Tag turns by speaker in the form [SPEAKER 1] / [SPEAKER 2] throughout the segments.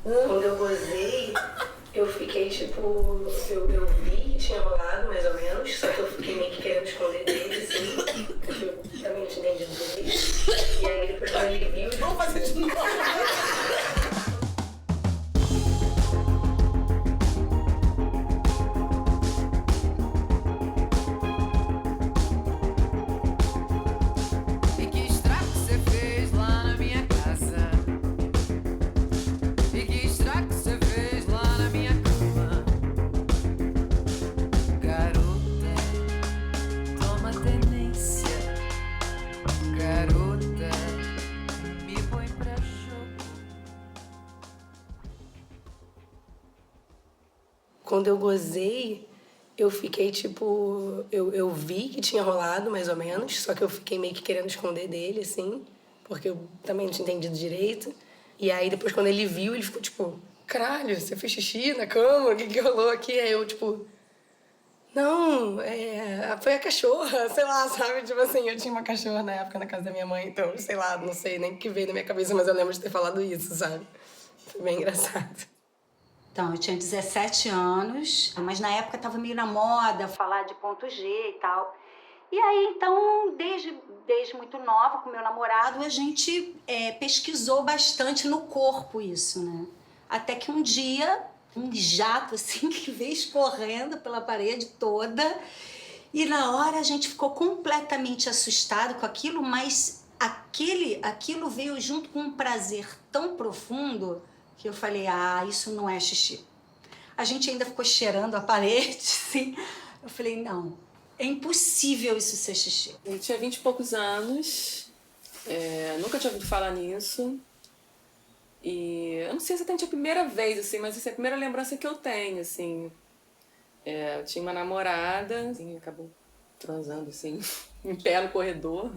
[SPEAKER 1] Quando eu gozei, eu fiquei tipo, eu vi que tinha rolado mais ou menos, só que eu fiquei meio que querendo esconder dele, assim, porque eu também não tinha entendido direito. E aí depois quando ele viu,
[SPEAKER 2] Vamos fazer de novo.
[SPEAKER 1] quando eu gozei, eu fiquei tipo, eu vi que tinha rolado mais ou menos, só que eu fiquei meio que querendo esconder dele, assim, porque eu também não tinha entendido direito. E aí depois quando ele viu, ele ficou tipo, caralho, você fez xixi na cama? O que rolou aqui? Aí eu tipo, não, foi a cachorra, sei lá, sabe? Tipo assim, eu tinha uma cachorra na época na casa da minha mãe, então, sei lá, não sei nem o que veio na minha cabeça, mas eu lembro de ter falado isso, sabe? Foi bem engraçado.
[SPEAKER 3] Então, eu tinha 17 anos, mas na época estava meio na moda falar de ponto G e tal. E aí, então, desde muito nova, com meu namorado, a gente pesquisou bastante no corpo isso, né? Até que um dia, um jato, assim, que veio escorrendo pela parede toda. E na hora a gente ficou completamente assustado com aquilo, mas aquilo veio junto com um prazer tão profundo que eu falei, isso não é xixi. A gente ainda ficou cheirando a parede, assim. Eu falei, não, é impossível isso ser xixi.
[SPEAKER 4] Eu tinha 20 e poucos anos, nunca tinha ouvido falar nisso. E eu não sei exatamente a primeira vez, assim, mas essa é a primeira lembrança que eu tenho, assim. Eu tinha uma namorada, assim, acabou transando, assim, em pé no corredor.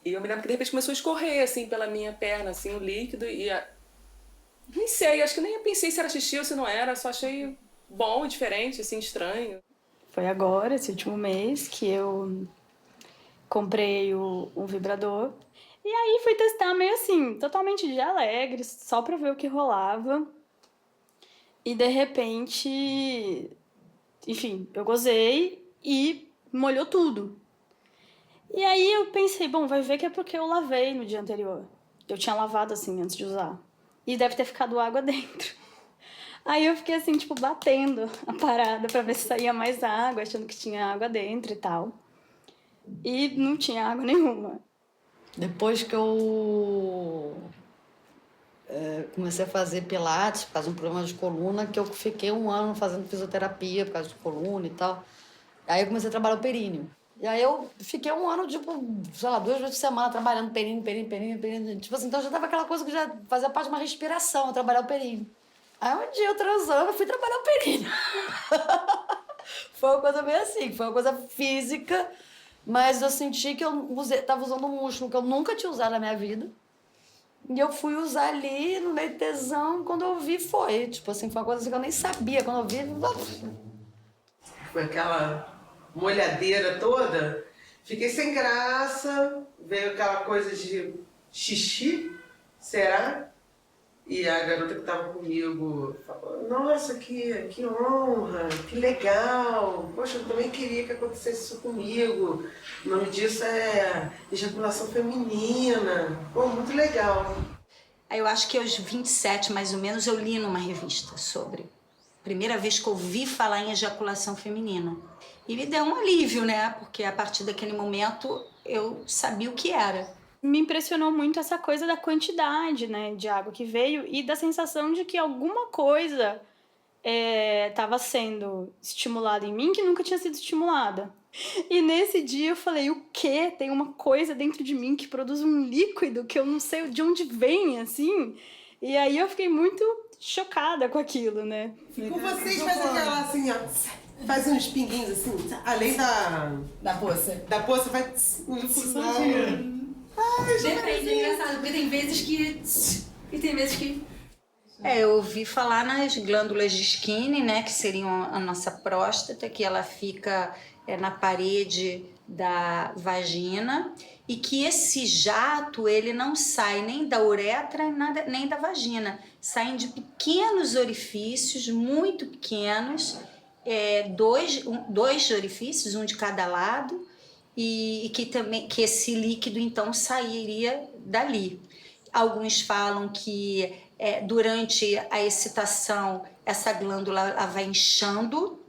[SPEAKER 4] E eu me lembro que de repente começou a escorrer, assim, pela minha perna, assim, o líquido. Nem sei, acho que nem pensei se era xixi ou se não era, só achei bom, diferente, assim, estranho.
[SPEAKER 5] Foi agora, esse último mês, que eu comprei um vibrador. E aí fui testar meio assim, totalmente de alegre, só pra ver o que rolava. E de repente, enfim, eu gozei e molhou tudo. E aí eu pensei, bom, vai ver que é porque eu lavei no dia anterior. Eu tinha lavado assim antes de usar. E deve ter ficado água dentro. Aí eu fiquei assim, tipo, batendo a parada pra ver se saía mais água, achando que tinha água dentro e tal. E não tinha água nenhuma.
[SPEAKER 6] Depois que eu comecei a fazer pilates por causa de um problema de coluna, que eu fiquei 1 ano fazendo fisioterapia por causa de coluna e tal. Aí eu comecei a trabalhar o períneo. E aí eu fiquei 1 ano, tipo, sei lá, 2 vezes por semana trabalhando períneo. Tipo assim, então já tava aquela coisa que já fazia parte de uma respiração, trabalhar o períneo. Aí um dia eu transando, fui trabalhar o períneo. Foi uma coisa meio assim, foi uma coisa física, mas eu senti que eu tava usando um músculo que eu nunca tinha usado na minha vida. E eu fui usar ali, no meio de tesão, quando eu vi foi. Tipo assim, foi uma coisa assim que eu nem sabia. Quando eu vi...
[SPEAKER 2] Foi aquela molhadeira toda. Fiquei sem graça, veio aquela coisa de xixi, será? E a garota que estava comigo falou, nossa, que honra, que legal. Poxa, eu também queria que acontecesse isso comigo. O nome disso é ejaculação feminina. Pô, muito legal.
[SPEAKER 3] Aí eu acho que aos 27, mais ou menos, eu li numa revista sobre. Primeira vez que eu ouvi falar em ejaculação feminina. E me deu um alívio, né? Porque a partir daquele momento eu sabia o que era.
[SPEAKER 5] Me impressionou muito essa coisa da quantidade, né, de água que veio e da sensação de que alguma coisa estava sendo estimulada em mim que nunca tinha sido estimulada. E nesse dia eu falei, o quê? Tem uma coisa dentro de mim que produz um líquido que eu não sei de onde vem, assim. E aí eu fiquei muito chocada com aquilo, né?
[SPEAKER 2] Com vocês faz aquela assim, ó, faz uns pinguinhos assim, além da poça. Da poça faz um liquido.
[SPEAKER 7] Depende, é engraçado, porque tem vezes que... E tem vezes que...
[SPEAKER 3] Eu ouvi falar nas glândulas de Skinner, né, que seriam a nossa próstata, que ela fica na parede da vagina e que esse jato ele não sai nem da uretra nem da vagina, saem de pequenos orifícios, muito pequenos, dois orifícios, um de cada lado, e que esse líquido então sairia dali. Alguns falam que durante a excitação essa glândula ela vai inchando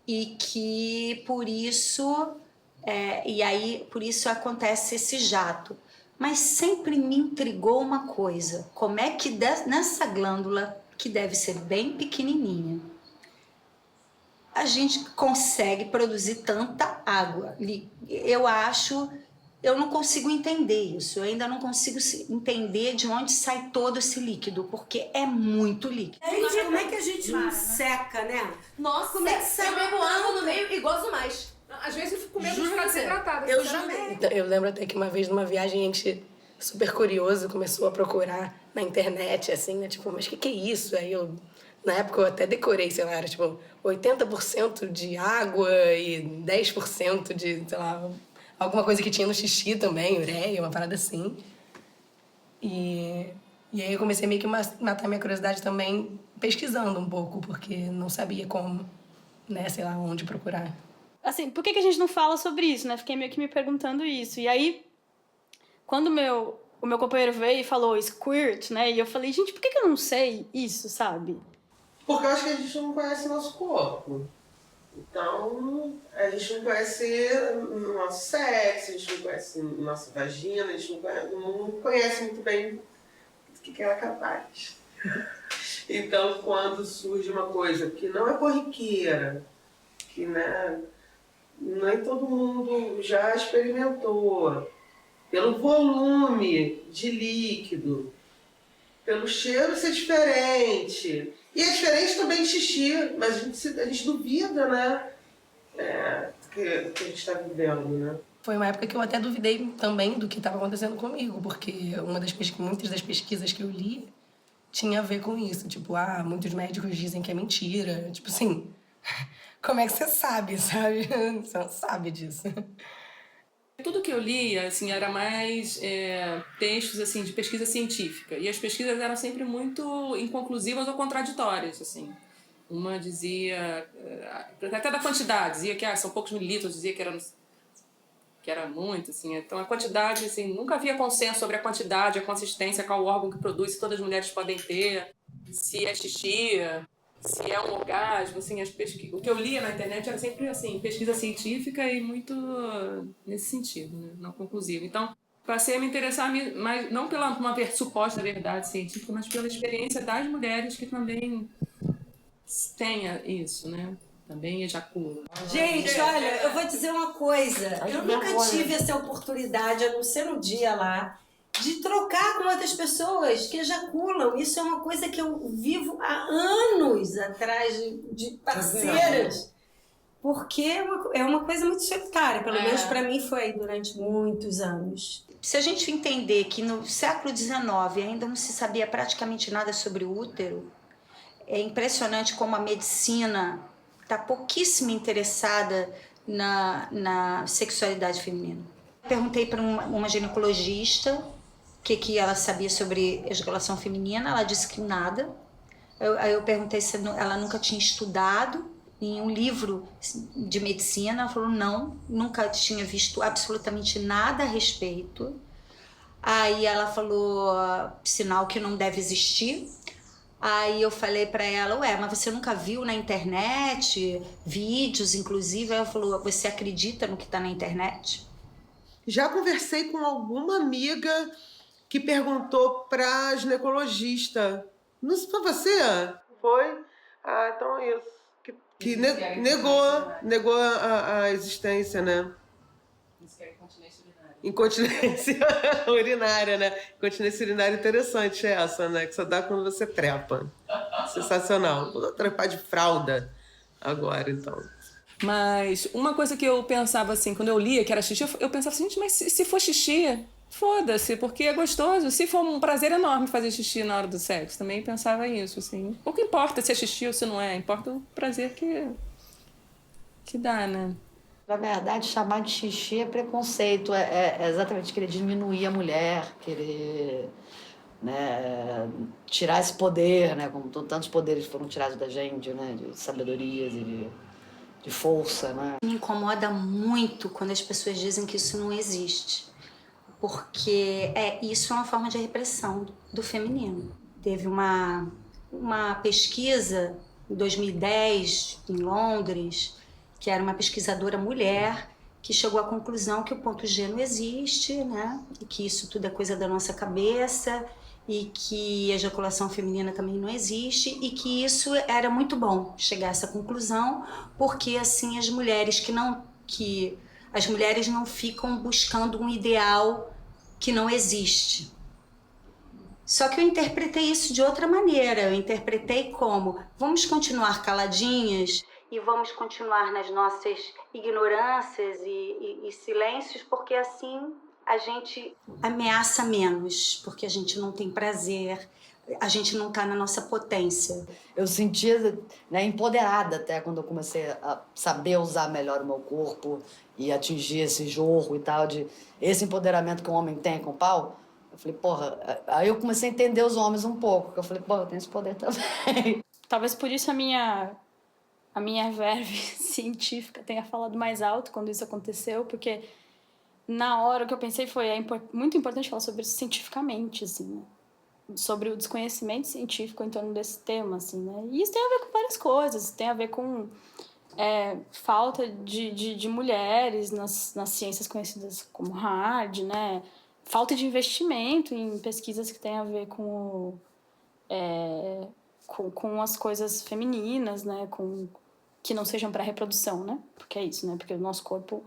[SPEAKER 3] e que por isso por isso acontece esse jato. Mas sempre me intrigou uma coisa: como é que nessa glândula, que deve ser bem pequenininha, a gente consegue produzir tanta água? Eu não consigo entender isso. Eu ainda não consigo entender de onde sai todo esse líquido, porque é muito líquido.
[SPEAKER 8] Gente, como é que a gente não seca, né?
[SPEAKER 7] Nossa,
[SPEAKER 8] Como é que seca?
[SPEAKER 7] eu bebo água no meio e gozo mais.
[SPEAKER 4] Às vezes eu fico com medo de ficar desidratada.
[SPEAKER 8] Eu jamais.
[SPEAKER 1] Então, eu lembro até que uma vez numa viagem a gente, super curioso, começou a procurar na internet, assim, né? Tipo, mas o que é isso? Aí na época eu até decorei, sei lá, era tipo 80% de água e 10% de, sei lá, alguma coisa que tinha no xixi também, ureia, uma parada assim. E aí eu comecei meio que matar minha curiosidade também pesquisando um pouco, porque não sabia como, né, sei lá, onde procurar.
[SPEAKER 5] Assim, por que a gente não fala sobre isso, né? Fiquei meio que me perguntando isso. E aí, quando o meu companheiro veio e falou squirt, né? E eu falei, gente, por que eu não sei isso, sabe?
[SPEAKER 2] Porque eu acho que a gente não conhece nosso corpo. Então, a gente não conhece o nosso sexo, a gente não conhece nossa vagina, a gente não conhece muito bem do que ela é capaz. Então, quando surge uma coisa que não é corriqueira, que, né, nem todo mundo já experimentou, pelo volume de líquido, pelo cheiro ser diferente. E é diferente também de xixi, mas a gente duvida, né? Que a gente está vivendo, né?
[SPEAKER 1] Foi uma época que eu até duvidei também do que estava acontecendo comigo, porque muitas das pesquisas que eu li tinha a ver com isso. Tipo, muitos médicos dizem que é mentira. Tipo assim, como é que você sabe, sabe? Você não sabe disso.
[SPEAKER 4] Tudo que eu lia, assim, era mais textos, assim, de pesquisa científica. E as pesquisas eram sempre muito inconclusivas ou contraditórias, assim. Uma dizia, até da quantidade, dizia que são poucos mililitros, dizia que era muito, assim. Então a quantidade, assim, nunca havia consenso sobre a quantidade, a consistência, qual órgão que produz, se todas as mulheres podem ter, se é xixi, se é um orgasmo, assim, o que eu lia na internet era sempre, assim, pesquisa científica e muito nesse sentido, né? Não conclusivo. Então, passei a me interessar mais, não pela uma suposta verdade científica, mas pela experiência das mulheres que também têm isso, né? Também ejaculam.
[SPEAKER 8] Gente, olha, eu vou dizer uma coisa. Eu nunca tive essa oportunidade, a não ser no dia lá, de trocar com outras pessoas que ejaculam. Isso é uma coisa que eu vivo há anos atrás de parceiras. Porque é uma coisa muito solitária. Pelo menos para mim foi durante muitos anos.
[SPEAKER 3] Se a gente entender que no século XIX ainda não se sabia praticamente nada sobre o útero, é impressionante como a medicina está pouquíssimo interessada na sexualidade feminina. Perguntei para uma ginecologista o que ela sabia sobre ejaculação feminina. Ela disse que nada. Aí eu perguntei se ela nunca tinha estudado em um livro de medicina. Ela falou não, nunca tinha visto absolutamente nada a respeito. Aí ela falou, sinal que não deve existir. Aí eu falei para ela, mas você nunca viu na internet vídeos, inclusive? Ela falou, você acredita no que está na internet?
[SPEAKER 2] Já conversei com alguma amiga que perguntou para ginecologista. Não foi você? Foi? Então é isso. Que negou a existência, né?
[SPEAKER 4] Isso que é incontinência urinária.
[SPEAKER 2] Incontinência urinária, né? Incontinência urinária interessante essa, né? Que só dá quando você trepa. Sensacional. Vou trepar de fralda agora, então.
[SPEAKER 4] Mas uma coisa que eu pensava assim, quando eu lia que era xixi, eu pensava assim, gente, mas se for xixi, foda-se, porque é gostoso. Se for um prazer enorme fazer xixi na hora do sexo, também pensava isso, assim. Pouco importa se é xixi ou se não é, importa o prazer que dá, né?
[SPEAKER 6] Na verdade, chamar de xixi é preconceito, é exatamente querer diminuir a mulher, querer, né, tirar esse poder, né, como tantos poderes foram tirados da gente, né, de sabedorias e de força, né.
[SPEAKER 3] Me incomoda muito quando as pessoas dizem que isso não existe, porque isso é uma forma de repressão do feminino. Teve uma pesquisa em 2010 em Londres, que era uma pesquisadora mulher, que chegou à conclusão que o ponto G não existe, né? E que isso tudo é coisa da nossa cabeça, e que a ejaculação feminina também não existe, e que isso era muito bom chegar a essa conclusão, porque assim as mulheres as mulheres não ficam buscando um ideal que não existe. Só que eu interpretei isso de outra maneira. Eu interpretei como: vamos continuar caladinhas e vamos continuar nas nossas ignorâncias e silêncios, porque assim a gente ameaça menos, porque a gente não tem prazer, a gente não está na nossa potência.
[SPEAKER 6] Eu sentia, né, empoderada até quando eu comecei a saber usar melhor o meu corpo e atingir esse jorro e tal, de esse empoderamento que o homem tem com o pau. Eu falei, porra, aí eu comecei a entender os homens um pouco, que eu falei, porra, eu tenho esse poder também.
[SPEAKER 5] Talvez por isso a minha verve científica tenha falado mais alto quando isso aconteceu, porque na hora o que eu pensei foi, muito importante falar sobre isso cientificamente, assim, né? Sobre o desconhecimento científico em torno desse tema, assim, né? E isso tem a ver com várias coisas, tem a ver com falta de mulheres nas ciências conhecidas como hard, né? Falta de investimento em pesquisas que têm a ver com as coisas femininas, né? Que não sejam para reprodução, né? Porque é isso, né? Porque o nosso corpo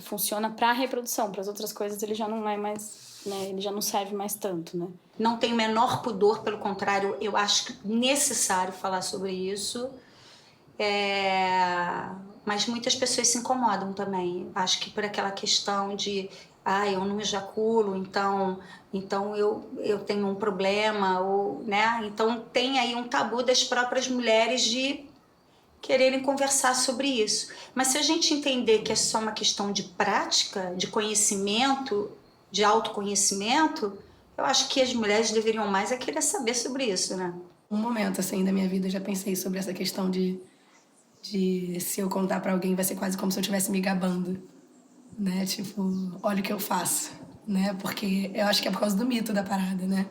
[SPEAKER 5] funciona para reprodução, para as outras coisas ele já não é mais, né? Ele já não serve mais tanto, né?
[SPEAKER 3] Não tenho o menor pudor, pelo contrário, eu acho necessário falar sobre isso. Mas muitas pessoas se incomodam também. Acho que por aquela questão de eu não ejaculo, então eu tenho um problema, ou, né? Então tem aí um tabu das próprias mulheres de quererem conversar sobre isso. Mas se a gente entender que é só uma questão de prática, de conhecimento, de autoconhecimento, eu acho que as mulheres deveriam mais querer saber sobre isso, né?
[SPEAKER 1] Um momento, assim, da minha vida, eu já pensei sobre essa questão de se eu contar pra alguém, vai ser quase como se eu estivesse me gabando, né? Tipo, olha o que eu faço, né? Porque eu acho que é por causa do mito da parada, né?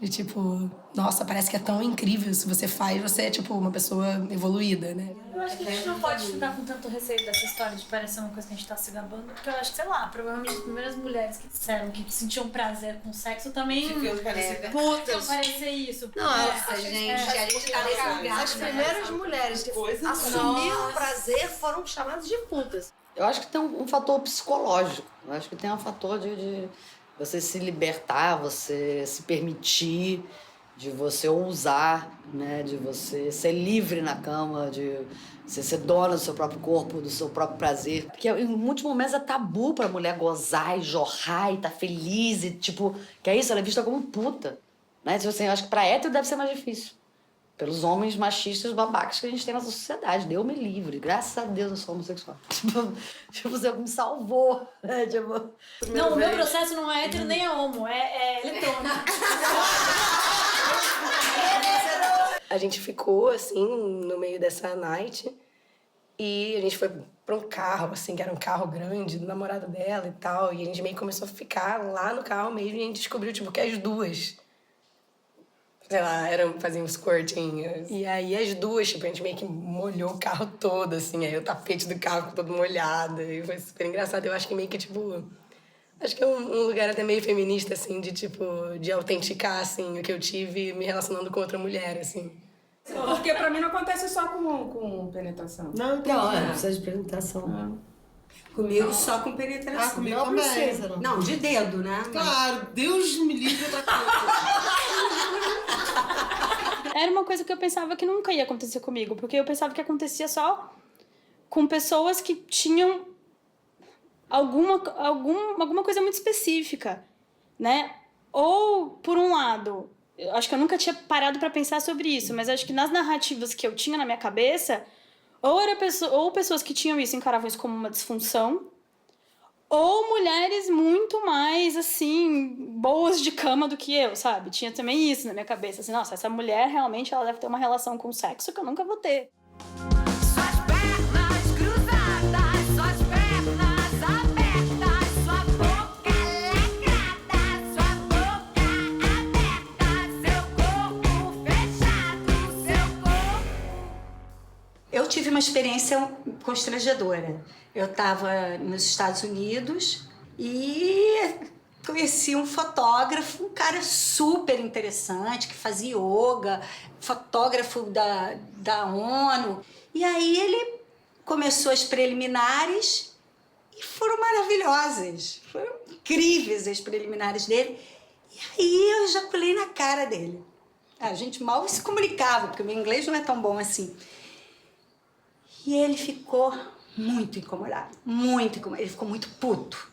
[SPEAKER 1] De tipo, nossa, parece que é tão incrível. Se você faz, você é tipo uma pessoa evoluída, né?
[SPEAKER 7] Eu acho que a gente não pode ficar com tanto receio dessa história de parecer uma coisa que a gente tá se gabando, porque eu acho que, sei lá, provavelmente as primeiras mulheres que disseram que sentiam prazer com sexo também
[SPEAKER 2] Deviam parecer
[SPEAKER 7] putas. Parecer isso.
[SPEAKER 8] Nossa, gente, a gente tá nesse lugar.
[SPEAKER 9] As primeiras mulheres que assumiram o prazer foram chamadas de putas.
[SPEAKER 6] Eu acho que tem um fator psicológico. Eu acho que tem um fator de você se libertar, você se permitir, de você ousar, né? De você ser livre na cama, de você ser dona do seu próprio corpo, do seu próprio prazer. Porque em muitos momentos é tabu pra mulher gozar e jorrar e tá feliz e tipo, que é isso, ela é vista como puta. Né? Tipo assim, eu acho que pra hétero deve ser mais difícil. Pelos homens machistas babacas que a gente tem nessa sociedade. Deus me livre. Graças a Deus eu sou homossexual. Tipo, você me salvou. Né? Tipo,
[SPEAKER 7] não, o meu processo não é hétero nem é homo, é eletrônico.
[SPEAKER 1] A gente ficou, assim, no meio dessa night e a gente foi pra um carro, assim, que era um carro grande, do namorado dela e tal. E a gente meio que começou a ficar lá no carro mesmo e a gente descobriu, tipo, que as duas... sei lá, faziam um squirting. E aí as duas, tipo, a gente meio que molhou o carro todo, assim. Aí o tapete do carro ficou todo molhado. E foi super engraçado. Eu acho que meio que, tipo... acho que é um lugar até meio feminista, assim, de, tipo... de autenticar, assim, o que eu tive me relacionando com outra mulher, assim.
[SPEAKER 10] Porque pra mim não acontece só com penetração.
[SPEAKER 8] Não precisa de penetração. Comigo só com penetração.
[SPEAKER 2] Comigo não precisa, não.
[SPEAKER 8] Não, de dedo, né?
[SPEAKER 2] Claro, Deus me livre outra coisa.
[SPEAKER 5] Era uma coisa que eu pensava que nunca ia acontecer comigo, porque eu pensava que acontecia só com pessoas que tinham alguma coisa muito específica, né? Ou, por um lado, eu acho que eu nunca tinha parado para pensar sobre isso, mas acho que nas narrativas que eu tinha na minha cabeça, Ou pessoas que tinham isso encaravam isso como uma disfunção, ou mulheres muito mais, assim, boas de cama do que eu, sabe? Tinha também isso na minha cabeça, assim, nossa, essa mulher realmente ela deve ter uma relação com o sexo que eu nunca vou ter.
[SPEAKER 11] Suas pernas cruzadas, suas pernas abertas, sua boca lacrada, sua boca aberta, seu corpo fechado, seu corpo...
[SPEAKER 3] Eu tive uma experiência constrangedora. Eu estava nos Estados Unidos e conheci um fotógrafo, um cara super interessante, que fazia yoga, fotógrafo da ONU. E aí ele começou as preliminares e foram maravilhosas. Foram incríveis as preliminares dele. E aí eu ejaculei na cara dele. A gente mal se comunicava, porque o meu inglês não é tão bom assim. E ele ficou muito incomodado, muito incomodado. Ele ficou muito puto.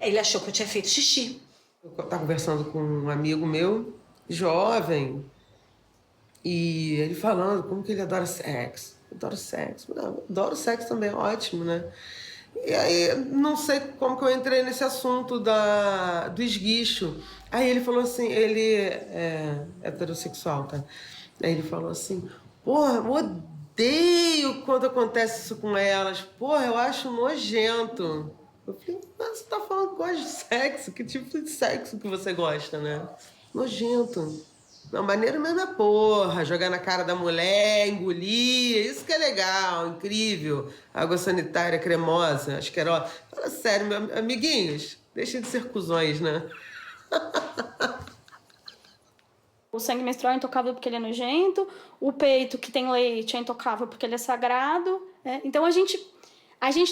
[SPEAKER 3] Ele achou que eu tinha feito xixi.
[SPEAKER 2] Eu estava conversando com um amigo meu, jovem, e ele falando como que ele adora sexo. Adoro sexo. Não, adoro sexo também, ótimo, né? E aí, não sei como que eu entrei nesse assunto do esguicho. Aí ele falou assim, ele é heterossexual, tá? Aí ele falou assim, porra, eu odeio quando acontece isso com elas. Porra, eu acho nojento. Eu falei, mas você tá falando que gosta de sexo? Que tipo de sexo que você gosta, né? Nojento. Não, maneiro mesmo é porra, jogar na cara da mulher, engolir, isso que é legal, incrível. Água sanitária cremosa, asquerosa. Fala sério, meus amiguinhos, deixem de ser cuzões, né?
[SPEAKER 5] O sangue menstrual é intocável porque ele é nojento, o peito que tem leite é intocável porque ele é sagrado. Né? Então a gente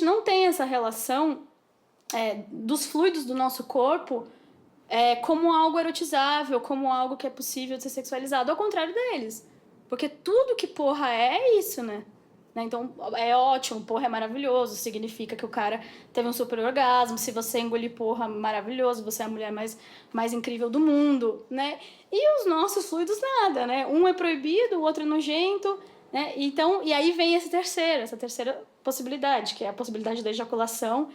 [SPEAKER 5] não tem essa relação dos fluidos do nosso corpo como algo erotizável, como algo que é possível de ser sexualizado, ao contrário deles. Porque tudo que porra é isso, né? Então é ótimo, porra é maravilhoso, significa que o cara teve um super orgasmo, se você engolir porra, maravilhoso, você é a mulher mais incrível do mundo, né? E os nossos fluidos nada, né? Um é proibido, o outro é nojento, né? Então, e aí vem essa terceira possibilidade, que é a possibilidade da ejaculação,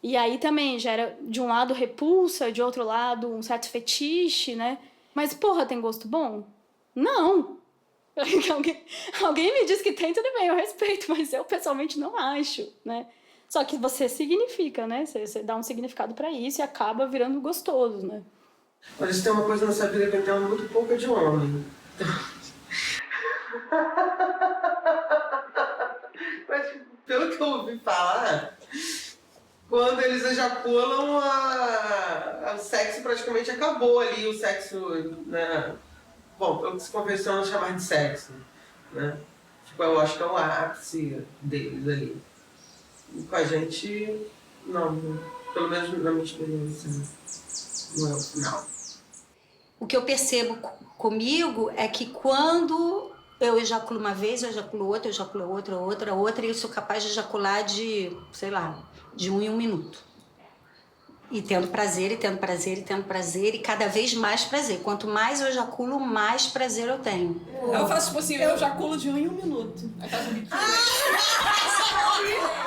[SPEAKER 5] e aí também gera, de um lado, repulsa, de outro lado, um certo fetiche, né? Mas porra, tem gosto bom? Não! Alguém me diz que tem, tudo bem, eu respeito, mas eu pessoalmente não acho, né? Só que você significa, né? Você dá um significado pra isso e acaba virando gostoso, né?
[SPEAKER 2] Olha, isso tem uma coisa nessa vida que eu entendo muito pouca de homem. Mas, pelo que eu ouvi falar, quando eles ejaculam, o sexo praticamente acabou ali, o sexo, né? Bom, pelo que se convenciona chamar de sexo, né? Tipo, eu acho que é o ápice deles ali. E com a gente, não, pelo menos na minha experiência, não é o final.
[SPEAKER 3] O que eu percebo comigo é que quando eu ejaculo uma vez, eu ejaculo outra, e eu sou capaz de ejacular de, sei lá, de 1 em 1 minuto. E tendo prazer, e cada vez mais prazer. Quanto mais eu ejaculo, mais prazer eu tenho.
[SPEAKER 10] Eu faço tipo assim, eu ejaculo de 1 em 1 minuto.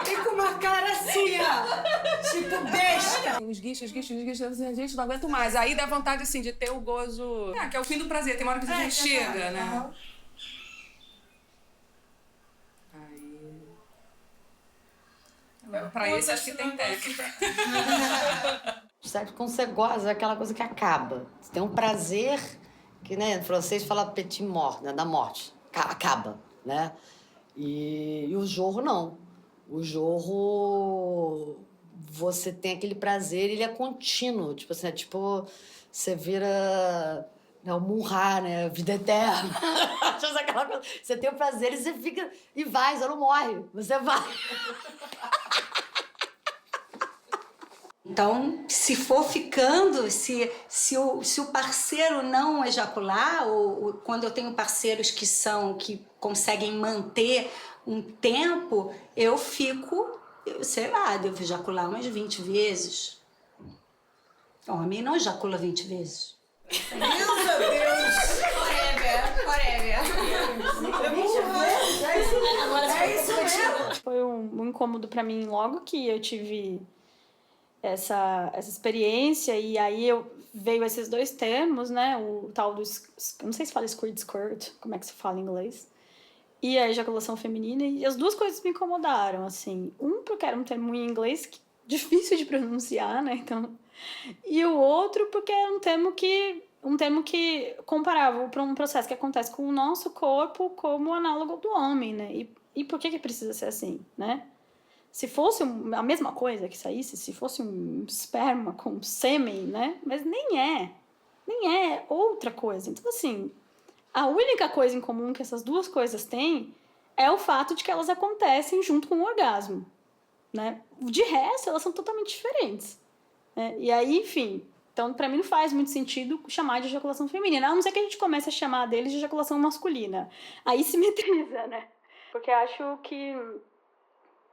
[SPEAKER 8] E com uma cara assim, ó. Tipo besta.
[SPEAKER 10] Os guichos, a gente não aguenta mais. Aí dá vontade, assim, de ter o gozo... que é o fim do prazer. Tem uma hora que a gente chega, né? Pra isso, acho que tem técnica.
[SPEAKER 6] Sabe, quando você goza, é aquela coisa que acaba. Você tem um prazer que, né, em francês fala petit mort, né, da morte. Acaba, né? E o jorro, não. O jorro, você tem aquele prazer, ele é contínuo. Tipo assim, você vira... o Munhá, né? Vida eterna. Aquela coisa. Você tem o prazer e você fica... E vai, você não morre. Você vai.
[SPEAKER 3] Então, se for ficando, se o parceiro não ejacular, ou quando eu tenho parceiros que conseguem manter um tempo, eu fico, sei lá, devo ejacular umas 20 vezes. Homem não ejacula 20 vezes.
[SPEAKER 8] Meu Deus! Forever.
[SPEAKER 7] Agora,
[SPEAKER 8] É isso mesmo.
[SPEAKER 5] um incômodo pra mim logo que eu tive essa experiência, e aí veio esses dois termos, né? O tal do... Eu não sei se fala skirt, como é que se fala em inglês. E a ejaculação feminina, e as duas coisas me incomodaram, assim. Porque era um termo em inglês difícil de pronunciar, né? Então... E o outro porque era um termo que comparava para um processo que acontece com o nosso corpo como análogo do homem, né? E por que precisa ser assim, né? Se fosse a mesma coisa que saísse, se fosse um esperma com sêmen, né? Mas nem é outra coisa. Então, assim, a única coisa em comum que essas duas coisas têm é o fato de que elas acontecem junto com o orgasmo, né? De resto, elas são totalmente diferentes, né? E aí, enfim, então pra mim não faz muito sentido chamar de ejaculação feminina, a não ser que a gente comece a chamar deles de ejaculação masculina. Aí simetriza, né? Porque acho que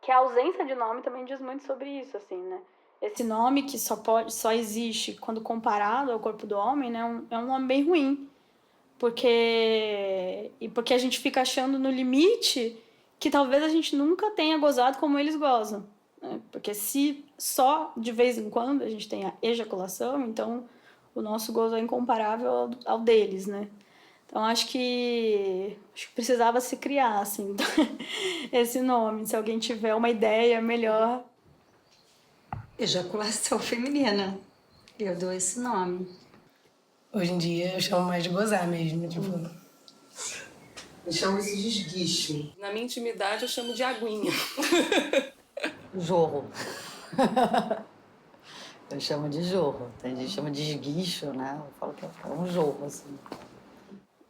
[SPEAKER 5] a ausência de nome também diz muito sobre isso, assim, né? Esse nome que só existe quando comparado ao corpo do homem, né? É um nome bem ruim. Porque a gente fica achando no limite que talvez a gente nunca tenha gozado como eles gozam, né? Porque se só de vez em quando a gente tem a ejaculação, então o nosso gozo é incomparável ao deles, né? Então, acho que precisava se criar, assim, esse nome. Se alguém tiver uma ideia melhor.
[SPEAKER 3] Ejaculação feminina. Eu dou esse nome.
[SPEAKER 1] Hoje em dia eu chamo mais de gozar mesmo, tipo...
[SPEAKER 2] Eu chamo isso de esguicho.
[SPEAKER 4] Na minha intimidade, eu chamo de aguinha.
[SPEAKER 6] Jorro. Eu chamo de jorro. Tem gente que chama de esguicho, né? Eu falo que é um jorro, assim.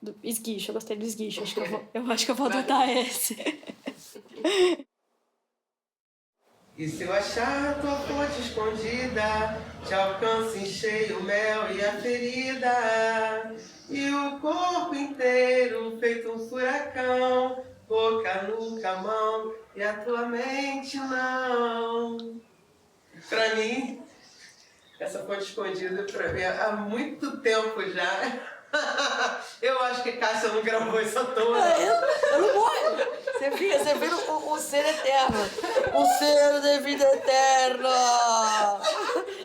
[SPEAKER 5] Do esguicho, eu gostei do esguicho. Eu acho que eu vou adotar esse.
[SPEAKER 2] E se eu achar tua fonte escondida, te alcanço em cheio o mel e a ferida, e o corpo inteiro feito um furacão, boca, nuca, mão, e a tua mente não. Pra mim, essa fonte escondida pra mim há muito tempo já. Eu acho que Cássia não gravou isso à toa.
[SPEAKER 6] Eu não vou. Você vira o ser eterno. O ser de vida eterna.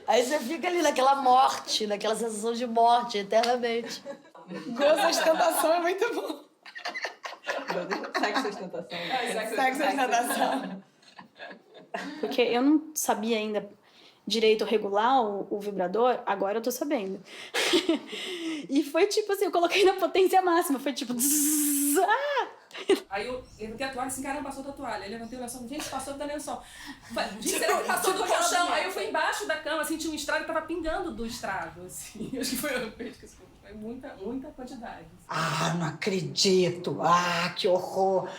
[SPEAKER 6] Aí você fica ali naquela morte, naquela sensação de morte, eternamente.
[SPEAKER 1] Gozo ostentação é muito bom.
[SPEAKER 10] Sexo ostentação.
[SPEAKER 1] Sexo ostentação.
[SPEAKER 5] Porque eu não sabia ainda direito regular o vibrador, agora eu tô sabendo. E foi tipo assim, eu coloquei na potência máxima, foi tipo... Zzz, ah!
[SPEAKER 10] Aí eu levantei a toalha assim, caramba, passou da toalha. Aí levantei o lençol, gente, passou da lençol. Gente, será que passou do colchão? Aí eu fui embaixo da cama, assim, tinha um estrago e tava pingando do estrago, assim. Acho que foi muita quantidade.
[SPEAKER 3] Ah, não acredito. Ah, que horror.